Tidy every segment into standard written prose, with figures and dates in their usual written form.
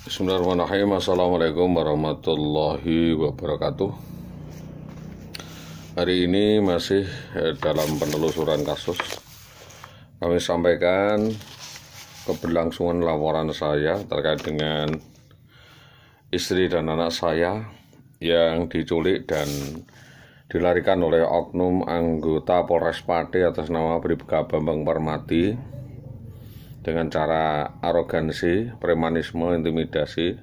Bismillahirrahmanirrahim. Assalamualaikum warahmatullahi wabarakatuh. Hari ini masih dalam penelusuran kasus. Kami sampaikan keberlangsungan laporan saya terkait dengan istri dan anak saya yang diculik dan dilarikan oleh oknum anggota Polres Pati atas nama Bribka Bambang Permati dengan cara arogansi, premanisme, intimidasi,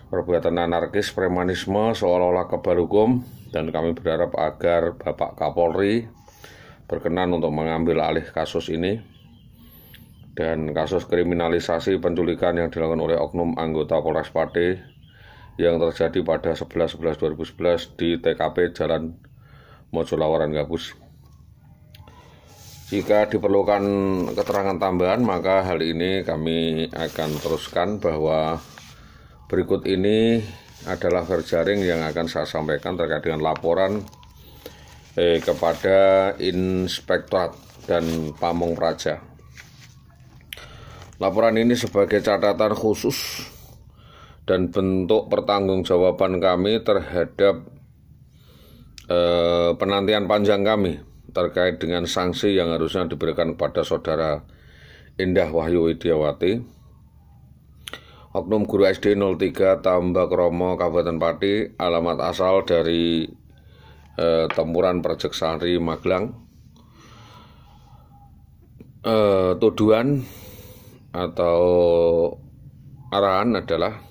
perbuatan anarkis, premanisme seolah-olah kebal hukum, dan kami berharap agar Bapak Kapolri berkenan untuk mengambil alih kasus ini dan kasus kriminalisasi penculikan yang dilakukan oleh oknum anggota Polres Pati yang terjadi pada 11/11/2011 di TKP Jalan Mojolawaran Gabus. Jika diperlukan keterangan tambahan, maka hal ini kami akan teruskan bahwa berikut ini adalah verjaring yang akan saya sampaikan terkait dengan laporan kepada Inspektorat dan Pamong Praja. Laporan ini sebagai catatan khusus dan bentuk pertanggungjawaban kami terhadap penantian panjang kami terkait dengan sanksi yang harusnya diberikan kepada saudara Indah Wahyu Widiawati, oknum guru SD 03 Tambakromo Kabupaten Pati, alamat asal dari Tempuran Perjeksari Magelang. Tuduhan atau arahan adalah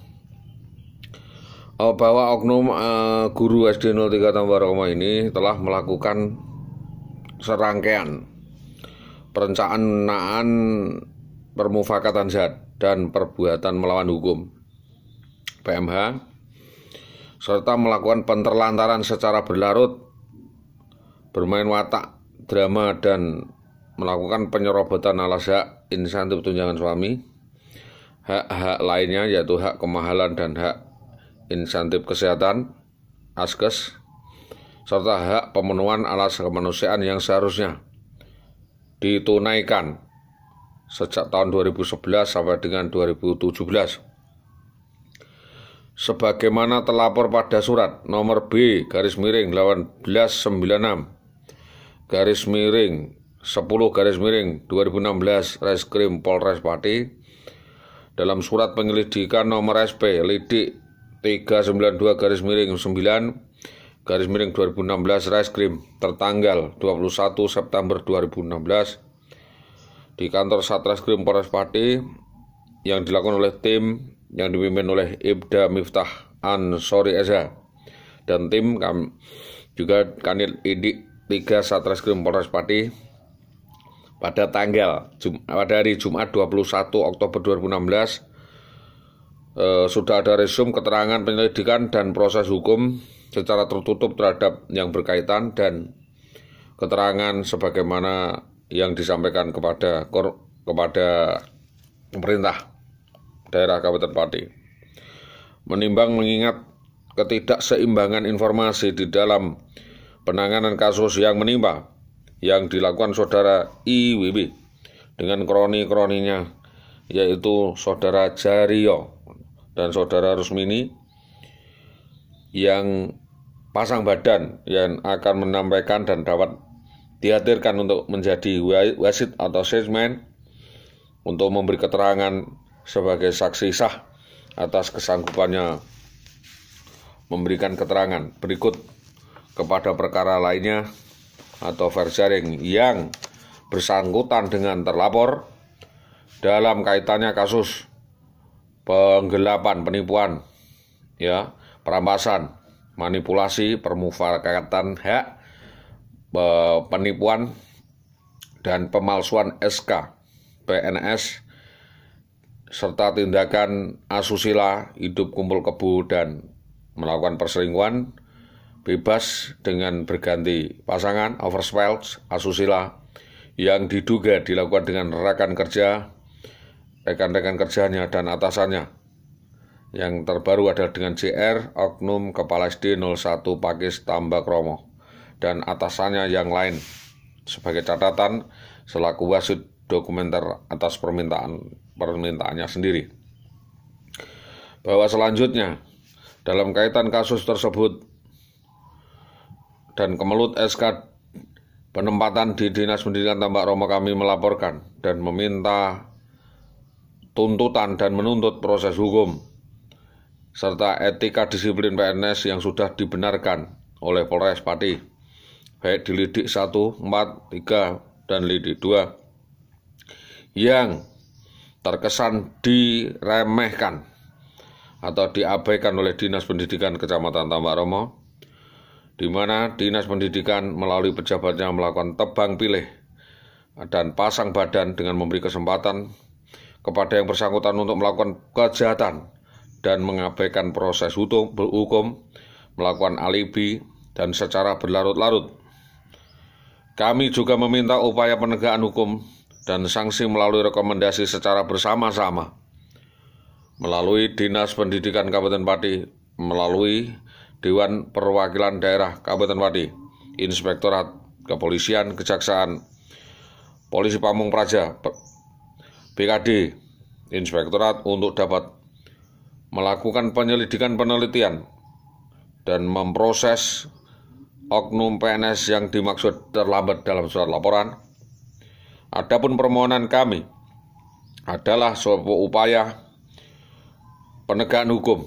bahwa oknum guru SD 03 Tambakromo ini telah melakukan serangkaian perencanaan permufakatan jahat dan perbuatan melawan hukum PMH, serta melakukan penterlantaran secara berlarut, bermain watak, drama, dan melakukan penyerobotan alas hak, insentif tunjangan suami, hak-hak lainnya yaitu hak kemahalan dan hak insentif kesehatan Askes, serta hak pemenuhan alas kemanusiaan yang seharusnya ditunaikan sejak tahun 2011 sampai dengan 2017. Sebagaimana terlapor pada surat nomor B/18/10/2016 Reskrim Polres Pati dalam surat penyelidikan nomor SP Lidik 392/9/2016 Reskrim tertanggal 21 September 2016 di kantor Satreskrim Polres Pati yang dilakukan oleh tim yang dipimpin oleh Ibda Miftah Ansori Eza dan tim juga Kanit Idik 3 Satreskrim Polres Pati pada hari Jumat 21 Oktober 2016 sudah ada resume keterangan penyelidikan dan proses hukum secara tertutup terhadap yang berkaitan dan keterangan sebagaimana yang disampaikan kepada pemerintah daerah Kabupaten Pati. Menimbang mengingat ketidakseimbangan informasi di dalam penanganan kasus yang menimpa yang dilakukan saudara IWB dengan kroni-kroninya yaitu saudara Jario dan saudara Rusmini yang pasang badan yang akan menyampaikan dan dapat dihadirkan untuk menjadi wasit atau salesman untuk memberi keterangan sebagai saksi sah atas kesanggupannya memberikan keterangan berikut kepada perkara lainnya atau verjaring yang bersangkutan dengan terlapor dalam kaitannya kasus penggelapan, penipuan, perampasan, manipulasi, permufakatan hak, penipuan, dan pemalsuan SK, PNS, serta tindakan asusila, hidup kumpul kebo, dan melakukan perselingkuhan bebas dengan berganti pasangan, overspells, asusila, yang diduga dilakukan dengan rekan kerjanya dan atasannya. Yang terbaru adalah dengan JR, oknum Kepala SD 01 Pakis Tambakromo, dan atasannya yang lain sebagai catatan selaku wasit dokumenter atas permintaannya sendiri. bahwa selanjutnya dalam kaitan kasus tersebut dan kemelut SK penempatan di Dinas Pendidikan Tambak Roma, kami melaporkan dan meminta tuntutan dan menuntut proses hukum serta etika disiplin PNS yang sudah dibenarkan oleh Polres Pati, baik di Lidik 1, 4, 3, dan Lidik 2 yang terkesan diremehkan atau diabaikan oleh Dinas Pendidikan Kecamatan Tambak Romo, di mana Dinas Pendidikan melalui pejabatnya melakukan tebang pilih dan pasang badan dengan memberi kesempatan kepada yang bersangkutan untuk melakukan kejahatan dan mengabaikan proses hukum, melakukan alibi, dan secara berlarut-larut. Kami juga meminta upaya penegakan hukum dan sanksi melalui rekomendasi secara bersama-sama melalui Dinas Pendidikan Kabupaten Pati, melalui Dewan Perwakilan Daerah Kabupaten Pati, Inspektorat Kepolisian, Kejaksaan, Polisi Pamung Praja, BKD, Inspektorat untuk dapat melakukan penyelidikan penelitian dan memproses oknum PNS yang dimaksud terlambat dalam surat laporan. Adapun permohonan kami adalah sebuah upaya penegakan hukum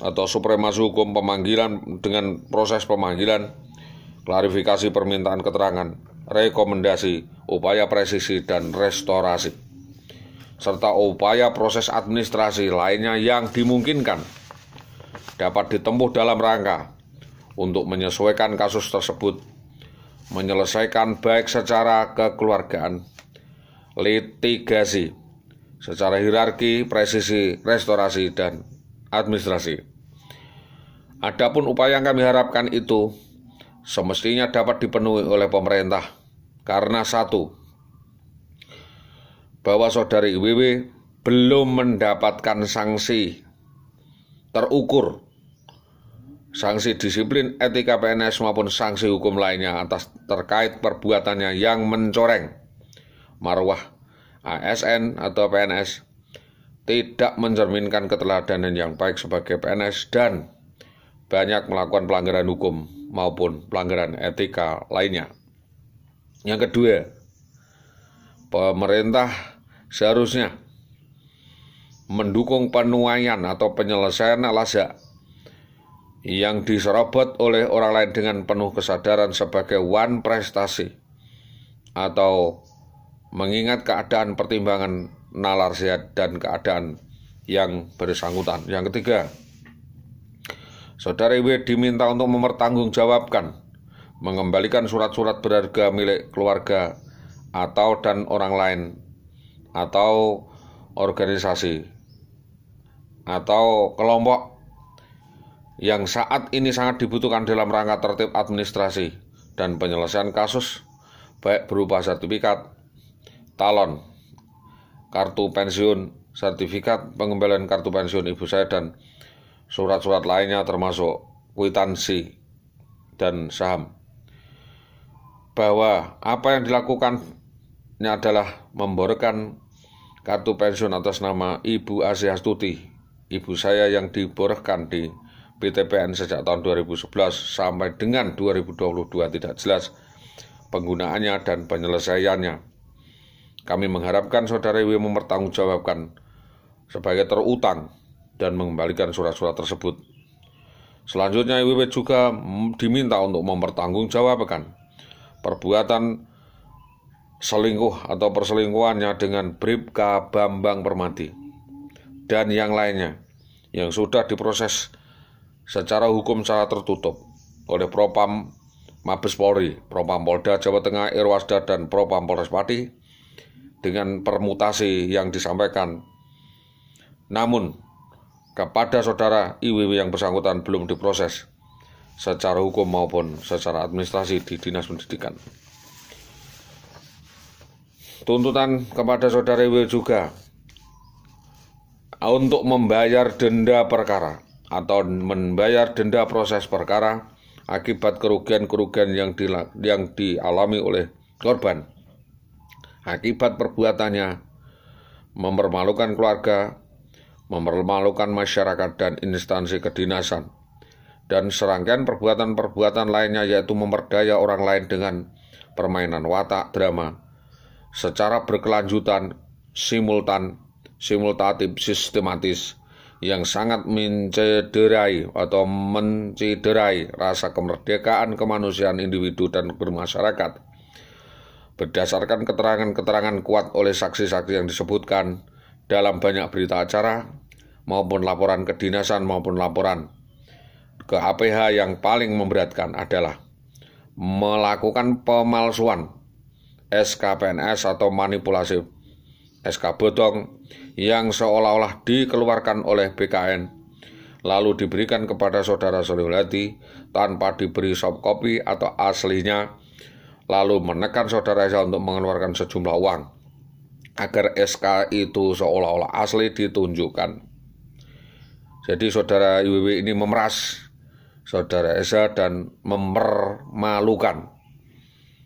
atau supremasi hukum, pemanggilan dengan proses pemanggilan, klarifikasi permintaan keterangan, rekomendasi, upaya presisi dan restorasi, serta upaya proses administrasi lainnya yang dimungkinkan dapat ditempuh dalam rangka untuk menyesuaikan kasus tersebut, menyelesaikan baik secara kekeluargaan, litigasi, secara hierarki, presisi, restorasi, dan administrasi. Adapun upaya yang kami harapkan itu semestinya dapat dipenuhi oleh pemerintah karena satu, bahwa saudari IWW belum mendapatkan sanksi terukur, sanksi disiplin etika PNS maupun sanksi hukum lainnya atas terkait perbuatannya yang mencoreng marwah ASN atau PNS, tidak mencerminkan keteladanan yang baik sebagai PNS, dan banyak melakukan pelanggaran hukum maupun pelanggaran etika lainnya. Yang kedua, pemerintah seharusnya mendukung penuaian atau penyelesaian al-asya yang diserobot oleh orang lain dengan penuh kesadaran sebagai wan prestasi atau mengingat keadaan pertimbangan nalar sehat dan keadaan yang bersangkutan. Yang ketiga, saudari W diminta untuk mempertanggungjawabkan, mengembalikan surat-surat berharga milik keluarga atau dan orang lain atau organisasi atau kelompok yang saat ini sangat dibutuhkan dalam rangka tertib administrasi dan penyelesaian kasus, baik berupa sertifikat, talon, kartu pensiun, sertifikat pengembalian kartu pensiun ibu saya, dan surat-surat lainnya termasuk kwitansi dan saham. Bahwa apa yang dilakukannya adalah memborokkan kartu pensiun atas nama Ibu Asiastuti, ibu saya yang diborokkan di PTPN sejak tahun 2011 sampai dengan 2022 tidak jelas penggunaannya dan penyelesaiannya. Kami mengharapkan saudara W mempertanggungjawabkan sebagai terutang dan mengembalikan surat-surat tersebut. Selanjutnya IWW juga diminta untuk mempertanggungjawabkan perbuatan selingkuh atau perselingkuhannya dengan Bribka Bambang Permati dan yang lainnya yang sudah diproses secara hukum secara tertutup oleh Propam Mabes Polri, Propam Polda Jawa Tengah, Irwasda, dan Propam Polres Pati dengan permutasi yang disampaikan. Namun, kepada saudara IWW yang bersangkutan belum diproses secara hukum maupun secara administrasi di Dinas Pendidikan. Tuntutan kepada saudara IWW juga untuk membayar denda perkara atau membayar denda proses perkara akibat kerugian-kerugian yang dialami oleh korban akibat perbuatannya mempermalukan keluarga, mempermalukan masyarakat dan instansi kedinasan, dan serangkaian perbuatan-perbuatan lainnya, yaitu memperdaya orang lain dengan permainan watak drama secara berkelanjutan, simultatif, sistematis, yang sangat mencederai rasa kemerdekaan kemanusiaan individu dan bermasyarakat. Berdasarkan keterangan-keterangan kuat oleh saksi-saksi yang disebutkan dalam banyak berita acara maupun laporan kedinasan maupun laporan ke APH, yang paling memberatkan adalah melakukan pemalsuan SK PNS atau manipulasi SK bodong yang seolah-olah dikeluarkan oleh BKN lalu diberikan kepada saudara Solihul Hadi tanpa diberi soft copy atau aslinya, lalu menekan saudara Esa untuk mengeluarkan sejumlah uang agar SK itu seolah-olah asli ditunjukkan. Jadi saudara IWW ini memeras saudara Esa dan mempermalukan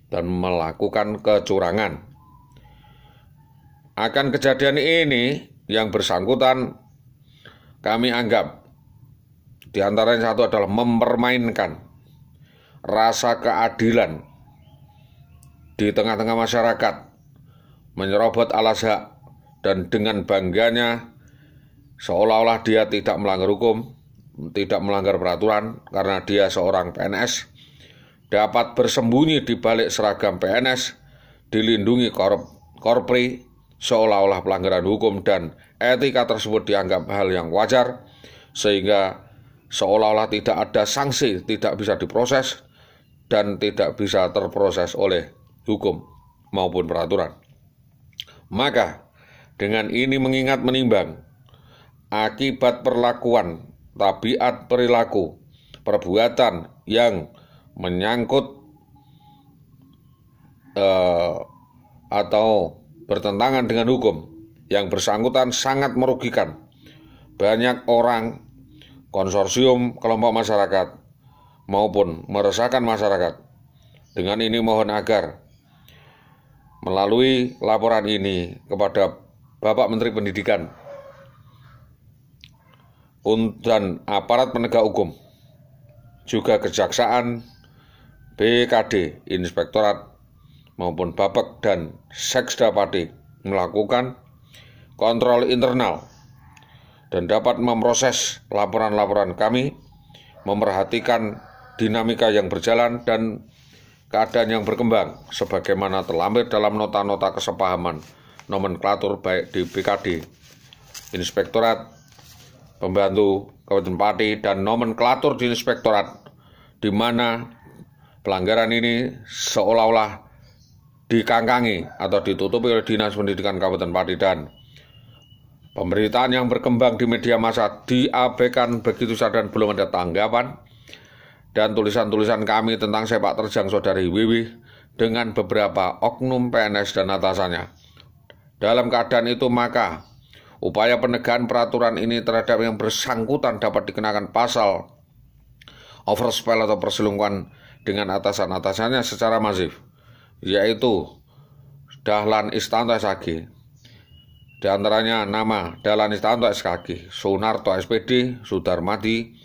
dan melakukan kecurangan. Akan kejadian ini yang bersangkutan kami anggap diantaranya satu adalah mempermainkan rasa keadilan di tengah-tengah masyarakat, menyerobot alas hak, dan dengan bangganya seolah-olah dia tidak melanggar hukum, tidak melanggar peraturan karena dia seorang PNS, dapat bersembunyi di balik seragam PNS, dilindungi korpri, seolah-olah pelanggaran hukum dan etika tersebut dianggap hal yang wajar, sehingga seolah-olah tidak ada sanksi, tidak bisa diproses, dan tidak bisa terproses oleh hukum maupun peraturan. Maka dengan ini mengingat menimbang akibat perlakuan, tabiat perilaku, perbuatan yang menyangkut atau bertentangan dengan hukum, yang bersangkutan sangat merugikan banyak orang, konsorsium, kelompok masyarakat, maupun meresahkan masyarakat. Dengan ini mohon agar melalui laporan ini kepada Bapak Menteri Pendidikan dan aparat penegak hukum, juga Kejaksaan, BKD, Inspektorat, maupun Babek dan Seksda Padi melakukan kontrol internal dan dapat memproses laporan-laporan kami, memperhatikan dinamika yang berjalan dan keadaan yang berkembang sebagaimana terlampir dalam nota-nota kesepahaman nomenklatur baik di BKD, Inspektorat, Pembantu Kabupaten Pati, dan nomenklatur di Inspektorat, di mana pelanggaran ini seolah-olah dikangkangi atau ditutupi oleh Dinas Pendidikan Kabupaten Pati, dan pemberitaan yang berkembang di media massa diabaikan begitu saja dan belum ada tanggapan, dan tulisan-tulisan kami tentang sepak terjang saudari Wiwi dengan beberapa oknum PNS dan atasannya. Dalam keadaan itu maka upaya penegakan peraturan ini terhadap yang bersangkutan dapat dikenakan pasal overspell atau perselingkuhan dengan atasan-atasannya secara masif, yaitu Dahlan Istanto SHG, di antaranya nama Dahlan Istanto SHG, Sunarto SPD, Sudarmadi,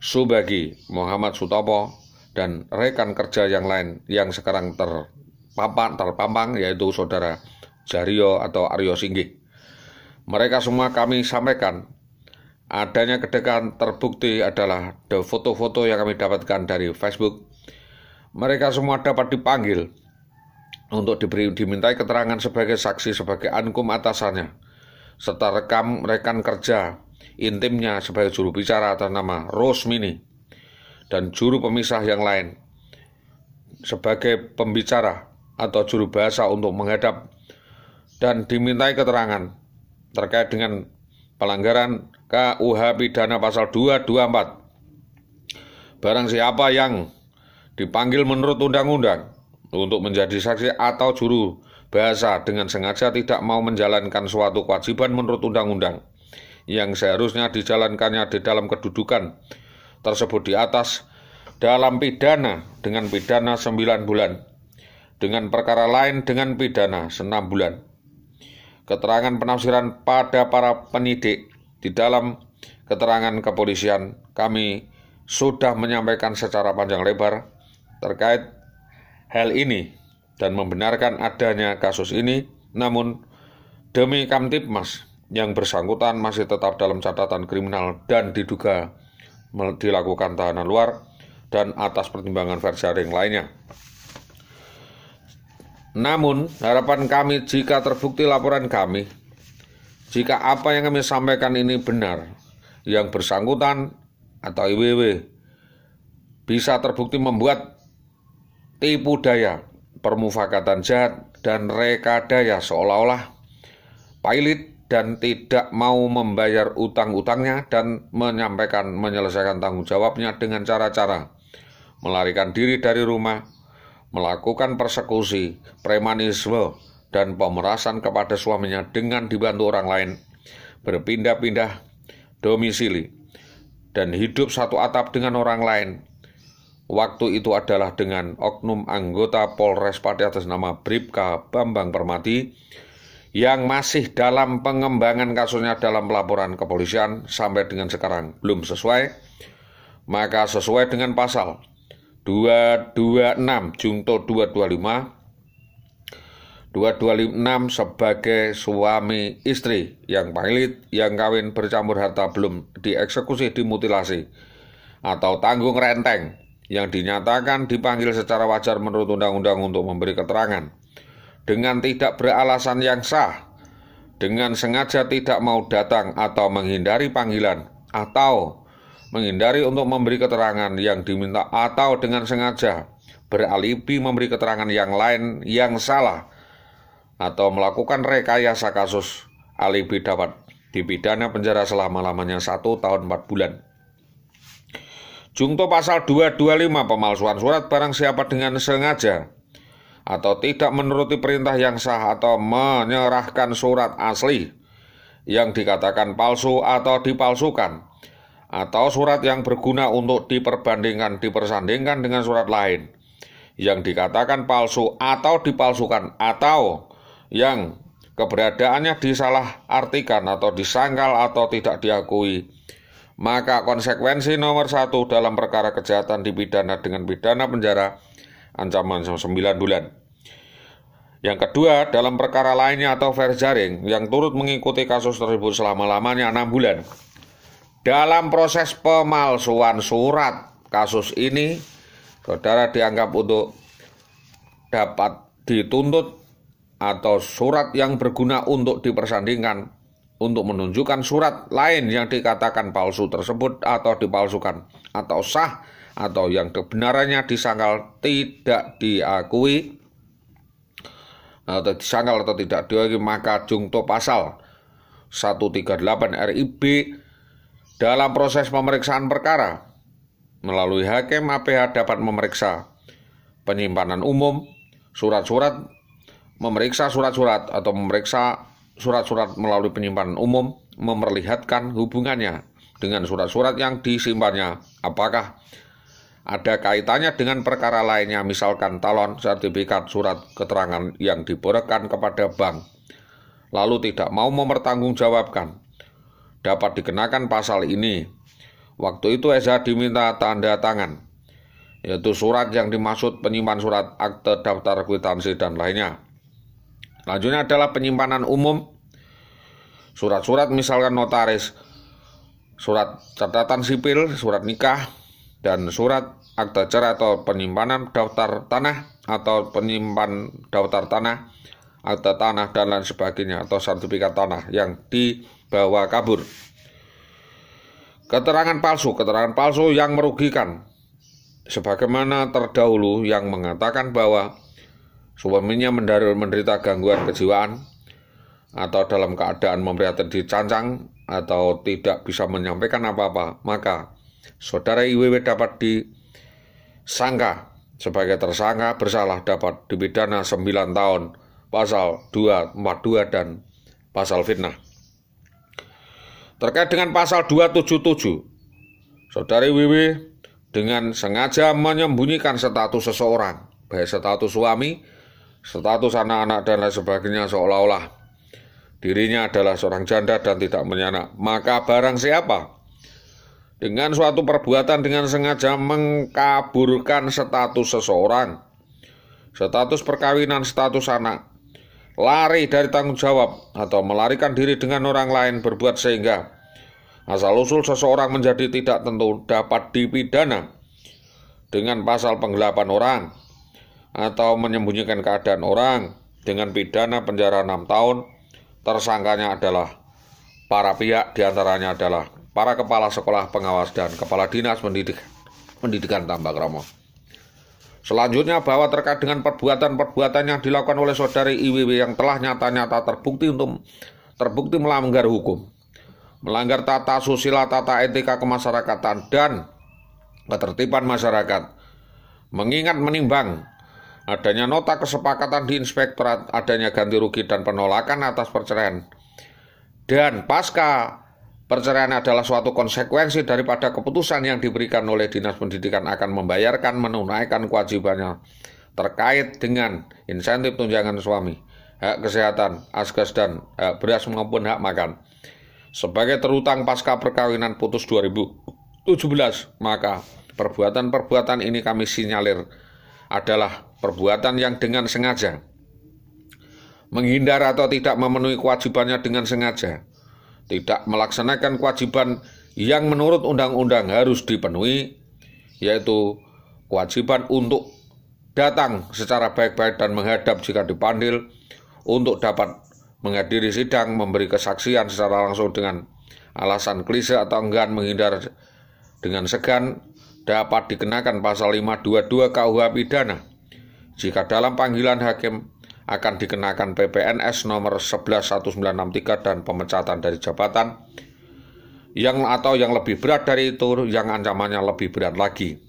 Subagi, Muhammad Sutopo, dan rekan kerja yang lain yang sekarang terpampang, yaitu saudara Jario atau Aryo Singgih. Mereka semua kami sampaikan adanya kedekatan terbukti adalah foto-foto yang kami dapatkan dari Facebook. Mereka semua dapat dipanggil untuk dimintai keterangan sebagai saksi, sebagai ankum atasannya, serta rekan kerja intimnya sebagai juru bicara atas nama Rosmini, dan juru pemisah yang lain sebagai pembicara atau juru bahasa untuk menghadap, dan dimintai keterangan terkait dengan pelanggaran KUH pidana pasal 224. Barang siapa yang dipanggil menurut undang-undang untuk menjadi saksi atau juru bahasa dengan sengaja tidak mau menjalankan suatu kewajiban menurut undang-undang yang seharusnya dijalankannya di dalam kedudukan tersebut di atas, dalam pidana dengan pidana 9 bulan, dengan perkara lain dengan pidana 6 bulan. Keterangan penafsiran pada para penyidik Di dalam keterangan kepolisian kami sudah menyampaikan secara panjang lebar terkait hal ini dan membenarkan adanya kasus ini, namun demi Kamtibmas yang bersangkutan masih tetap dalam catatan kriminal dan diduga dilakukan tahanan luar dan atas pertimbangan verjaring lainnya. Namun harapan kami jika terbukti laporan kami, jika apa yang kami sampaikan ini benar, yang bersangkutan atau IWW bisa terbukti membuat tipu daya, permufakatan jahat, dan rekadaya seolah-olah pilot dan tidak mau membayar utang-utangnya dan menyelesaikan tanggung jawabnya dengan cara-cara melarikan diri dari rumah, melakukan persekusi, premanisme, dan pemerasan kepada suaminya dengan dibantu orang lain, berpindah-pindah domisili, dan hidup satu atap dengan orang lain. Waktu itu adalah dengan oknum anggota Polres Pati atas nama Bribka Bambang Permati yang masih dalam pengembangan kasusnya dalam laporan kepolisian sampai dengan sekarang belum sesuai. Maka sesuai dengan pasal 226 Junto 225 sebagai suami istri yang pilot, yang kawin bercampur harta belum dieksekusi, dimutilasi, atau tanggung renteng yang dinyatakan dipanggil secara wajar menurut undang-undang untuk memberi keterangan dengan tidak beralasan yang sah, dengan sengaja tidak mau datang atau menghindari panggilan, atau menghindari untuk memberi keterangan yang diminta, atau dengan sengaja beralibi memberi keterangan yang lain yang salah, atau melakukan rekayasa kasus alibi dapat dipidana penjara selama-lamanya 1 tahun 4 bulan. Junto pasal 225 pemalsuan surat barang siapa dengan sengaja atau tidak menuruti perintah yang sah atau menyerahkan surat asli yang dikatakan palsu atau dipalsukan, atau surat yang berguna untuk dipersandingkan dengan surat lain yang dikatakan palsu atau dipalsukan, atau yang keberadaannya disalahartikan atau disangkal atau tidak diakui, maka konsekuensi nomor 1 dalam perkara kejahatan dipidana dengan pidana penjara ancaman 9 bulan. Yang kedua, dalam perkara lainnya atau verjaring yang turut mengikuti kasus tersebut selama-lamanya 6 bulan. Dalam proses pemalsuan surat kasus ini, saudara dianggap untuk dapat dituntut atau surat yang berguna untuk dipersandingkan untuk menunjukkan surat lain yang dikatakan palsu tersebut atau dipalsukan atau sah atau yang kebenarannya disangkal tidak diakui atau disangkal atau tidak diakui, maka junto pasal 138 RIB dalam proses pemeriksaan perkara melalui hakim APH dapat memeriksa penyimpanan umum surat-surat, memeriksa surat-surat atau memeriksa surat-surat melalui penyimpanan umum, memperlihatkan hubungannya dengan surat-surat yang disimpannya, apakah ada kaitannya dengan perkara lainnya, misalkan talon, sertifikat, surat keterangan yang diborokkan kepada bank, lalu tidak mau mempertanggungjawabkan, dapat dikenakan pasal ini. Waktu itu SH diminta tanda tangan, yaitu surat yang dimaksud penyimpan surat, akte, daftar kwitansi, dan lainnya. Selanjutnya adalah penyimpanan umum, surat-surat misalkan notaris, surat catatan sipil, surat nikah, dan surat akte cerai atau penyimpanan daftar tanah atau penyimpan daftar tanah, akte tanah, dan lain sebagainya, atau sertifikat tanah yang dibawa kabur. Keterangan palsu yang merugikan, sebagaimana terdahulu yang mengatakan bahwa suaminya menderita gangguan kejiwaan atau dalam keadaan memprihatinkan, dicancang atau tidak bisa menyampaikan apa-apa, maka saudara IWW dapat disangka sebagai tersangka bersalah, dapat dipidana 9 tahun pasal 242 dan pasal fitnah. Terkait dengan pasal 277, saudara IWW dengan sengaja menyembunyikan status seseorang, baik status suami, status anak-anak, dan lain sebagainya, seolah-olah dirinya adalah seorang janda dan tidak punya anak. Maka barang siapa dengan suatu perbuatan dengan sengaja mengkaburkan status seseorang, status perkawinan, status anak, lari dari tanggung jawab atau melarikan diri dengan orang lain, berbuat sehingga asal-usul seseorang menjadi tidak tentu, dapat dipidana dengan pasal penggelapan orang atau menyembunyikan keadaan orang dengan pidana penjara 6 tahun. Tersangkanya adalah para pihak, diantaranya adalah para kepala sekolah pengawas dan kepala dinas pendidikan Tambak Ramo. Selanjutnya, bahwa terkait dengan perbuatan-perbuatan yang dilakukan oleh saudari IWW yang telah nyata-nyata terbukti melanggar hukum, melanggar tata susila, tata etika kemasyarakatan dan ketertiban masyarakat, mengingat menimbang adanya nota kesepakatan di inspektorat, adanya ganti rugi dan penolakan atas perceraian, dan pasca perceraian adalah suatu konsekuensi daripada keputusan yang diberikan oleh Dinas Pendidikan akan membayarkan, menunaikan kewajibannya terkait dengan insentif tunjangan suami, hak kesehatan, asgas, dan hak beras maupun hak makan sebagai terutang pasca perkawinan putus 2017. Maka perbuatan-perbuatan ini kami sinyalir adalah perbuatan yang dengan sengaja menghindar atau tidak memenuhi kewajibannya dengan sengaja, tidak melaksanakan kewajiban yang menurut undang-undang harus dipenuhi, yaitu kewajiban untuk datang secara baik-baik dan menghadap jika dipanggil, untuk dapat menghadiri sidang, memberi kesaksian secara langsung dengan alasan klise atau enggan, menghindar dengan segan, dapat dikenakan pasal 522 KUH pidana. Jika dalam panggilan hakim akan dikenakan PPNS nomor 111963 dan pemecatan dari jabatan atau yang lebih berat dari itu, yang ancamannya lebih berat lagi.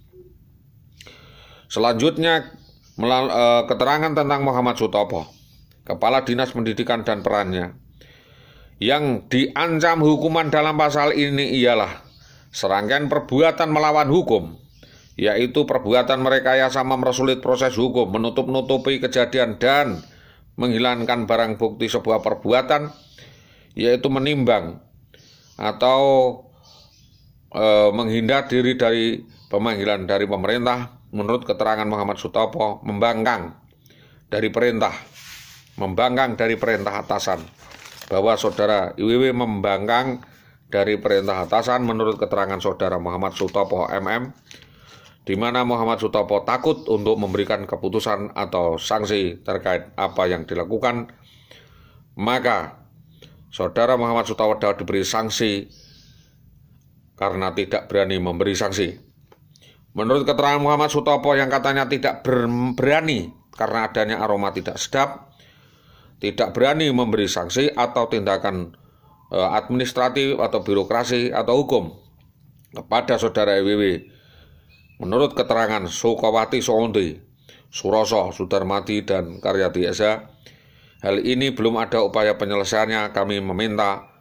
Selanjutnya, keterangan tentang Muhammad Sutopo, Kepala Dinas Pendidikan dan perannya. Yang diancam hukuman dalam pasal ini ialah serangkaian perbuatan melawan hukum, yaitu perbuatan merekayasa, mempersulit proses hukum, menutup-nutupi kejadian dan menghilangkan barang bukti sebuah perbuatan, yaitu menimbang atau menghindar diri dari pemanggilan dari pemerintah. Menurut keterangan Muhammad Sutopo, membangkang dari perintah atasan, bahwa saudara IWW membangkang dari perintah atasan menurut keterangan saudara Muhammad Sutopo MM, di mana Muhammad Sutopo takut untuk memberikan keputusan atau sanksi terkait apa yang dilakukan. Maka saudara Muhammad Sutopo dapat diberi sanksi karena tidak berani memberi sanksi. Menurut keterangan Muhammad Sutopo yang katanya tidak berani karena adanya aroma tidak sedap, tidak berani memberi sanksi atau tindakan administratif atau birokrasi atau hukum kepada saudara IWW. Menurut keterangan Sukawati Soonti, Suroso, Sudarmati, dan Karyati Esa, hal ini belum ada upaya penyelesaiannya. Kami meminta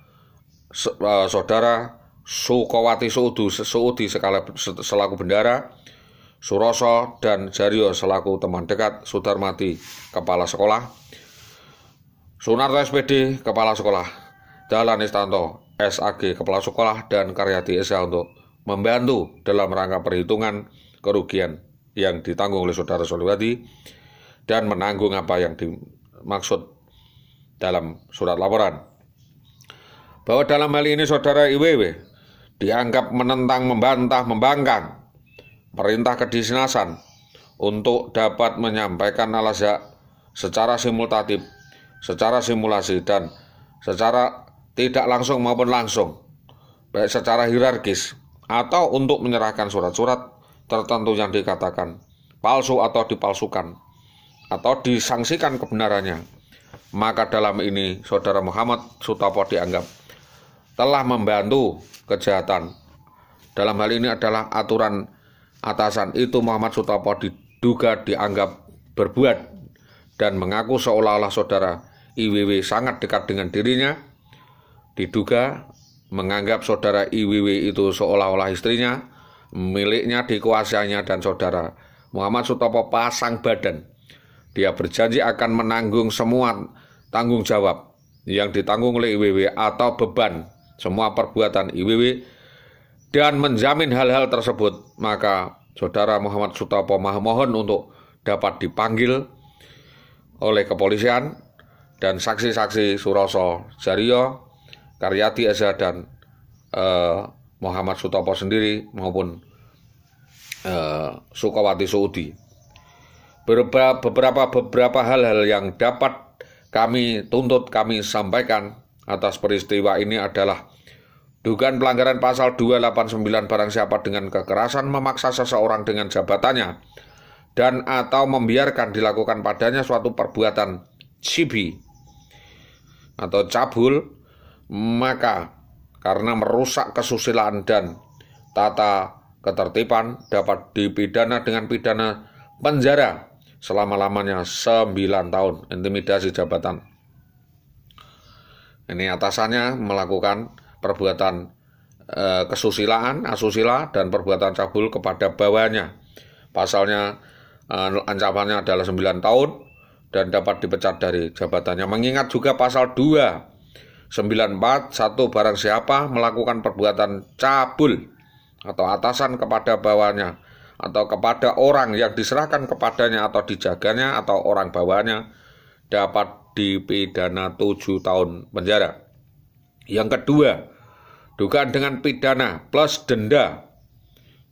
saudara Sukawati Soudi selaku bendara, Suroso dan Jaryo selaku teman dekat, Sudarmati kepala sekolah, Sunarto SPD kepala sekolah, Dahlan Istanto SAG kepala sekolah, dan Karyati Esa untuk membantu dalam rangka perhitungan kerugian yang ditanggung oleh saudara Soliwati dan menanggung apa yang dimaksud dalam surat laporan. Bahwa dalam hal ini saudara IWW dianggap menentang, membantah, membangkang perintah kedinasan untuk dapat menyampaikan alasan secara simultatif, secara simulasi, dan secara tidak langsung maupun langsung, baik secara hierarkis atau untuk menyerahkan surat-surat tertentu yang dikatakan palsu atau dipalsukan atau disangsikan kebenarannya. Maka dalam ini saudara Muhammad Sutopo dianggap telah membantu kejahatan. Dalam hal ini adalah aturan atasan itu Muhammad Sutopo diduga dianggap berbuat dan mengaku seolah-olah saudara IWW sangat dekat dengan dirinya, diduga menganggap saudara IWW itu seolah-olah istrinya, miliknya, dikuasainya, dan saudara Muhammad Sutopo pasang badan. Dia berjanji akan menanggung semua tanggung jawab yang ditanggung oleh IWW atau beban semua perbuatan IWW dan menjamin hal-hal tersebut, maka Saudara Muhammad Sutopo mohon untuk dapat dipanggil oleh kepolisian dan saksi-saksi Suroso Djario, Karyadi Eza dan Muhammad Sutopo sendiri maupun Sukawati Suudi. Beberapa hal-hal yang dapat kami tuntut, kami sampaikan atas peristiwa ini adalah dugaan pelanggaran pasal 289 barang siapa dengan kekerasan memaksa seseorang dengan jabatannya dan atau membiarkan dilakukan padanya suatu perbuatan cibi atau cabul, maka karena merusak kesusilaan dan tata ketertiban dapat dipidana dengan pidana penjara selama-lamanya 9 tahun, intimidasi jabatan. Ini atasannya melakukan perbuatan kesusilaan, asusila, dan perbuatan cabul kepada bawahannya. Pasalnya ancamannya adalah 9 tahun dan dapat dipecat dari jabatannya. Mengingat juga pasal 294, satu barang siapa melakukan perbuatan cabul atau atasan kepada bawahannya atau kepada orang yang diserahkan kepadanya atau dijaganya atau orang bawahannya dapat dipidana 7 tahun penjara. Yang kedua, dugaan dengan pidana plus denda.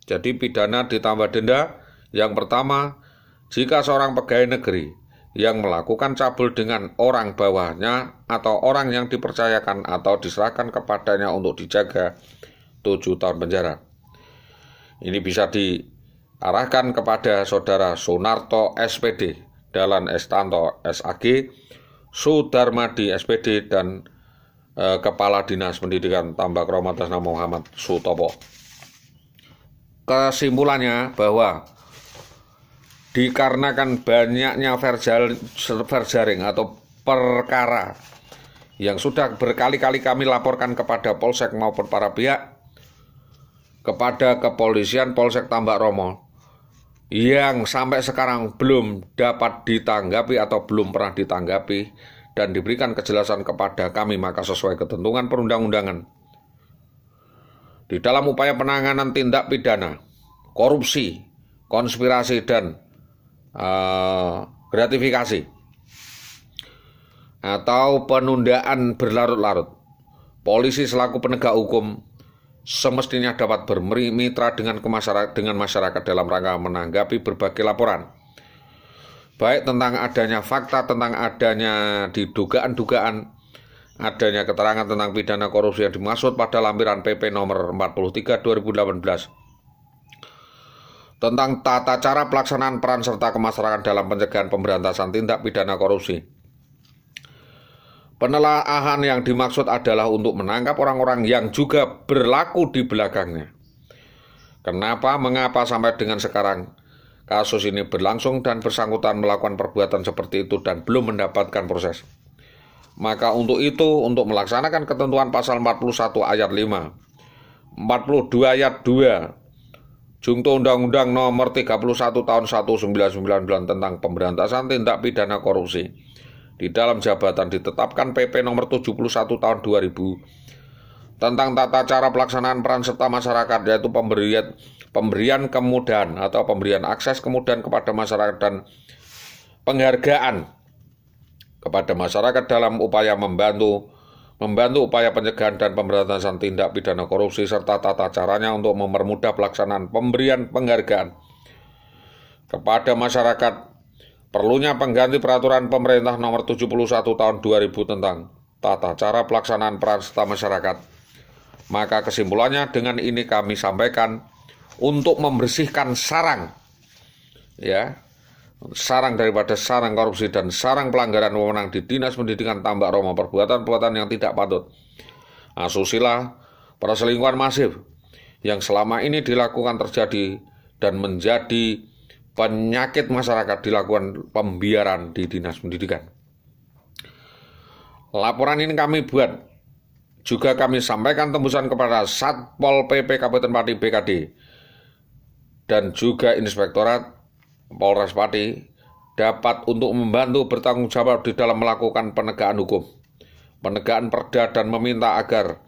Jadi pidana ditambah denda. Yang pertama, jika seorang pegawai negeri yang melakukan cabul dengan orang bawahannya atau orang yang dipercayakan atau diserahkan kepadanya untuk dijaga 7 tahun penjara. Ini bisa diarahkan kepada Saudara Sunarto SPD, Dahlan Estanto SAG, Sudarmadi SPD, dan Kepala Dinas Pendidikan Tambak Roma atas nama Muhammad Sutopo. Kesimpulannya bahwa dikarenakan banyaknya verjaring atau perkara yang sudah berkali-kali kami laporkan kepada Polsek maupun para pihak, kepada kepolisian Polsek Tambak Romo yang sampai sekarang belum dapat ditanggapi atau belum pernah ditanggapi dan diberikan kejelasan kepada kami, maka sesuai ketentuan perundang-undangan di dalam upaya penanganan tindak pidana korupsi, konspirasi, dan gratifikasi atau penundaan berlarut-larut, polisi selaku penegak hukum semestinya dapat bermitra dengan masyarakat dalam rangka menanggapi berbagai laporan, baik tentang adanya fakta, tentang adanya dugaan adanya keterangan tentang pidana korupsi yang dimaksud pada lampiran PP nomor 43 2018 tentang tata cara pelaksanaan peran serta kemasyarakatan dalam pencegahan pemberantasan tindak pidana korupsi. Penelaahan yang dimaksud adalah untuk menangkap orang-orang yang juga berlaku di belakangnya. Mengapa sampai dengan sekarang kasus ini berlangsung dan bersangkutan melakukan perbuatan seperti itu dan belum mendapatkan proses? Maka untuk itu, untuk melaksanakan ketentuan pasal 41 ayat 5, 42 ayat 2, Junto Undang-Undang Nomor 31 Tahun 1999 tentang Pemberantasan Tindak Pidana Korupsi, di dalam jabatan ditetapkan PP Nomor 71 Tahun 2000 tentang tata cara pelaksanaan peran serta masyarakat, yaitu pemberian kemudahan atau pemberian akses kemudahan kepada masyarakat dan penghargaan kepada masyarakat dalam upaya membantu upaya pencegahan dan pemberantasan tindak pidana korupsi serta tata caranya untuk mempermudah pelaksanaan pemberian penghargaan kepada masyarakat. Perlunya pengganti peraturan pemerintah nomor 71 tahun 2000 tentang tata cara pelaksanaan peran serta masyarakat. Maka kesimpulannya dengan ini kami sampaikan untuk membersihkan sarang daripada sarang korupsi dan sarang pelanggaran wewenang di Dinas Pendidikan Tambak Roma, perbuatan-perbuatan yang tidak patut, asusila, perselingkuhan masif yang selama ini dilakukan terjadi dan menjadi penyakit masyarakat, dilakukan pembiaran di Dinas Pendidikan. Laporan ini kami buat, juga kami sampaikan tembusan kepada Satpol PP Kabupaten Pati BKD dan juga Inspektorat Polres Pati dapat untuk membantu bertanggung jawab di dalam melakukan penegakan hukum. penegakan perda dan meminta agar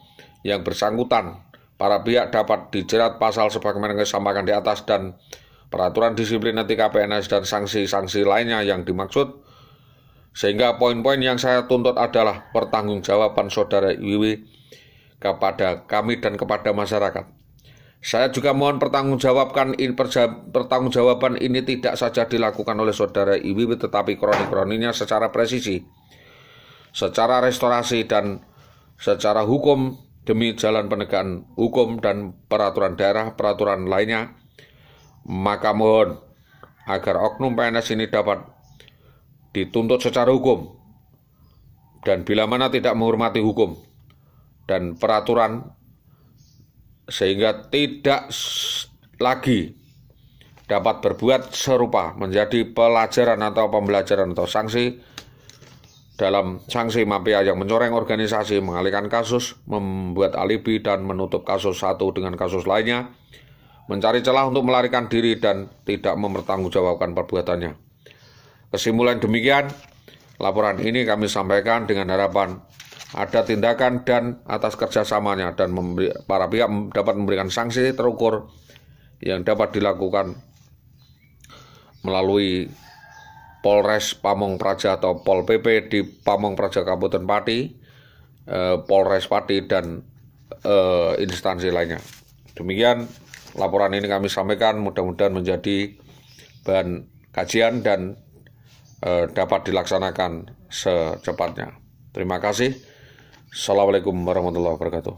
yang bersangkutan para pihak dapat dijerat pasal sebagaimana yang disampaikan di atas dan peraturan disiplin etika PNS dan sanksi-sanksi lainnya yang dimaksud, sehingga poin-poin yang saya tuntut adalah pertanggungjawaban Saudara Wiwi kepada kami dan kepada masyarakat. Saya juga mohon pertanggungjawaban ini tidak saja dilakukan oleh Saudara Wiwi, tetapi kroni-kroninya secara presisi, secara restorasi, dan secara hukum demi jalan penegakan hukum dan peraturan daerah, peraturan lainnya. Maka mohon agar oknum PNS ini dapat dituntut secara hukum, dan bila mana tidak menghormati hukum dan peraturan, sehingga tidak lagi dapat berbuat serupa, menjadi pelajaran atau pembelajaran atau sanksi dalam sanksi mafia yang mencoreng organisasi, mengalihkan kasus, membuat alibi dan menutup kasus satu dengan kasus lainnya, mencari celah untuk melarikan diri dan tidak mempertanggungjawabkan perbuatannya. Kesimpulan demikian, laporan ini kami sampaikan dengan harapan ada tindakan dan atas kerjasamanya, dan para pihak dapat memberikan sanksi terukur yang dapat dilakukan melalui Polres Pamong Praja atau Pol PP di Pamong Praja Kabupaten Pati, Polres Pati, dan instansi lainnya. Demikian laporan ini kami sampaikan, mudah-mudahan menjadi bahan kajian dan dapat dilaksanakan secepatnya. Terima kasih. Assalamualaikum warahmatullahi wabarakatuh.